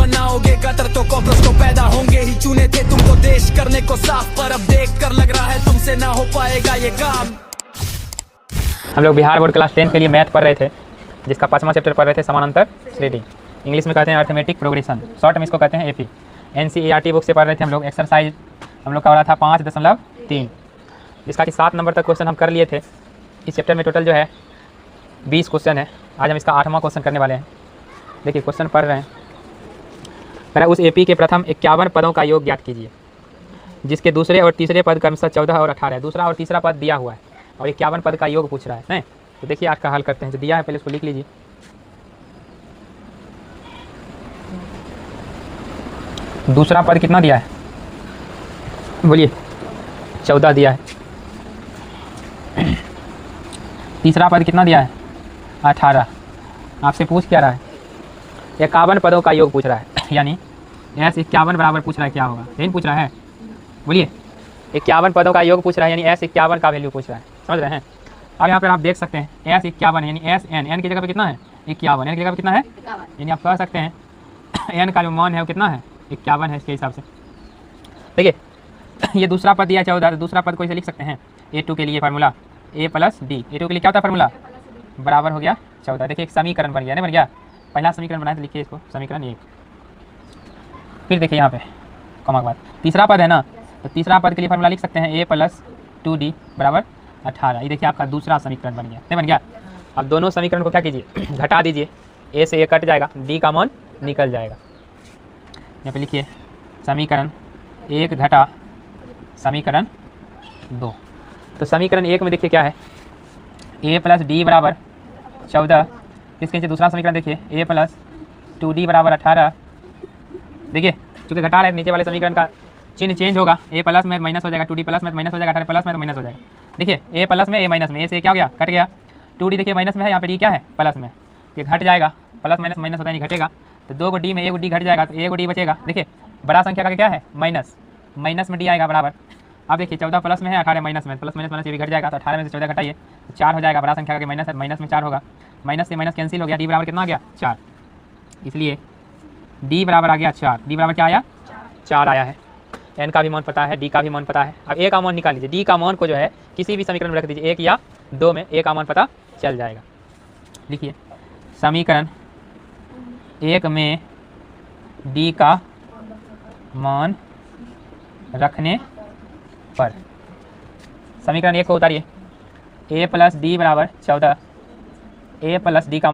बनाओगे कतर तो कॉकरोच तो पैदा होंगे ही। चुने थे तुमको देश करने को साफ, पर अब देख कर लग रहा है तुमसे ना हो पाएगा ये काम। हम लोग बिहार बोर्ड क्लास 10 के लिए मैथ पढ़ रहे थे, जिसका 5वां चैप्टर पढ़ रहे थे समानांतर श्रेणी। इंग्लिश में कहते हैं अर्थमेटिक प्रोग्रेशन, शॉर्ट में इसको कहते हैं एपी। NCERT बुक से पढ़ रहे थे हम लोग। एक्सरसाइज हम लोग का हो रहा था 5.3, जिसका कि 7 नंबर तक क्वेश्चन हम कर लिए थे। इस चैप्टर में टोटल जो है 20 क्वेश्चन है। आज हम इसका 8वां क्वेश्चन करने वाले हैं। देखिए क्वेश्चन पढ़ रहे हैं। पहले उस एपी के प्रथम 51 पदों का योग ज्ञात कीजिए, जिसके दूसरे और तीसरे पद क्रमशः 14 और 18 है। दूसरा और तीसरा पद दिया हुआ है और 51 पद का योग पूछ रहा है नहीं? तो देखिए आज का हल करते हैं। जो दिया है पहले उसको लिख लीजिए। दूसरा पद कितना दिया है बोलिए? 14 दिया है। तीसरा पद कितना दिया है? 18। आपसे पूछ क्या रहा है? 51 पदों का योग पूछ रहा है, यानी S 51 बराबर पूछ रहा है, क्या होगा? यही पूछ रहा है, बोलिए। 51 पदों का योग पूछ रहा है, यानी S 51 का वैल्यू पूछ रहा है। समझ रहे हैं? अब यहाँ पर आप देख सकते हैं S 51 यानी SN की जगह पे कितना है? 51। N की जगह पे कितना है? यानी आप कह सकते हैं N का जो मान है वो कितना है? 51 है। इसके हिसाब से देखिए ये दूसरा पद दिया 14, तो दूसरा पद को इसे लिख सकते हैं A2 के लिए फार्मूला A + D। A2 के लिए क्या होता है फार्मूला? बराबर हो गया 14। देखिए एक समीकरण बन गया, नहीं बन गया? पहला समीकरण बनाए तो लिखिए इसको समीकरण 1। फिर देखिए यहाँ पे कॉमा के बाद तीसरा पद है ना, तो तीसरा पद के लिए फार्मूला लिख सकते हैं A + 2D = 18। ये देखिए आपका दूसरा समीकरण बन गया, नहीं बन गया? अब दोनों समीकरण को क्या कीजिए? घटा दीजिए। A से A कट जाएगा, D का मान निकल जाएगा। यहाँ पे लिखिए समीकरण 1 घटा समीकरण 2। तो समीकरण 1 में देखिए क्या है? A + D = 14। इसके नीचे दूसरा समीकरण देखिए A + 2D = 18। देखिए चूँकि घटा रहे नीचे वाले समीकरण का चिन्ह चेंज होगा। A प्लस में माइनस हो जाएगा, 2D प्लस में माइनस हो जाएगा, 18 प्लस में तो माइनस हो जाएगा। देखिए A प्लस में A माइनस में, A से क्या हो गया? कट गया। 2D देखिए माइनस में है, यहाँ पे D क्या है? प्लस में। ये घट जाएगा, प्लस माइनस माइनस होता है नहीं घटेगा। तो 2 को D में 1 को D घट जाएगा, तो 1 को D बचेगा। देखिए बड़ा संख्या का क्या है? माइनस, माइनस में D आएगा बराबर। अब देखिए 14 प्लस में है, 18 माइनस में, प्लस माइनस माइनस ये भी घट जाएगा। तो 18 में से 14 घटाइए तो 4 हो जाएगा। बड़ा संख्या का माइनस है, माइनस में 4 होगा। माइनस से माइनस कैंसिल हो गया, D बराबर कितना आ गया? 4। इसलिए D बराबर आ गया 4। D बराबर क्या आया? 4 आया है। N का भी मान पता है, D का भी मान पता है। अब A का मान निकाल लीजिए। D का मान को जो है किसी भी समीकरण में रख दीजिए, 1 या 2 में A का मान पता चल जाएगा। लिखिए समीकरण 1 में D का मान रखने पर, समीकरण 1 को उतारिए। A + D = 14। A + D का